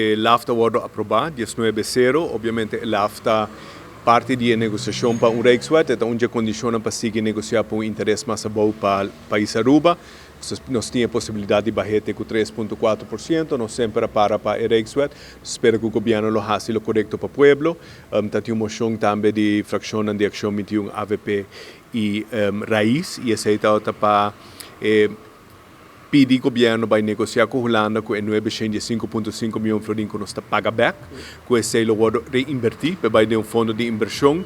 El NAFTA wordt aprobado, 19-0, obviamente el NAFTA parte de negociação para Rijkswet, é onde condiciona para seguir negociar por interesse mais bom para o país Aruba. Nós temos a possibilidade de baixar com 3,4%, nós sempre para o Rijkswet. Espero que o governo lo faça o correto para o povo. Tem uma moção também de fração de ação 21 AVP e Raiz, e essa é para pedir governo vai negociar com a Holanda com 905,5 milhões de florins que nós paga back, com esse lo vamos reinvertir para dar fundo de inversão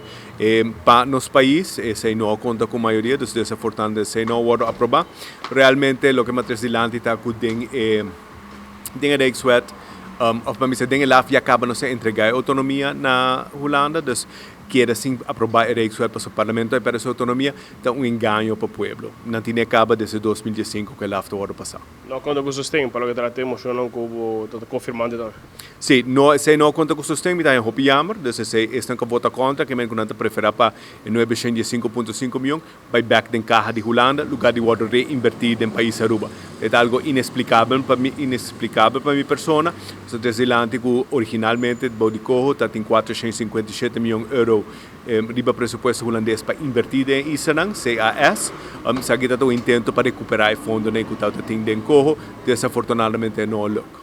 para nosso país. Esse não conta com a maioria, então dessa fortuna esse não vamos aprovar. Realmente o que mais adiante está com den Rijkswet, of para mim se den LAF já acaba não se entregar autonomia na Holanda, então quer assim aprovar a Rijkswet para o parlamento e para a autonomia, então engano para o povo. Não tinha acaba desde 2015 que LAF do ano passado. Não conta com o sustento, pelo que tratamos, não está confirmando também. Sim, se não conta com o sustento, então é um jammer, então se estão que vota contra, que me conta preferir para 905,5 milhões, vai back den caja de Holanda, lugar de water reinvertir no país Aruba. É algo inexplicável para minha pessoa. Desde antes que originalmente o Baudicojo está em 457 milhões de euros riba presupuesto holandês para invertir em Isanang, CAS. Sa kita to intento para recuperar o fundo que está em Cojo, desafortunadamente não logra.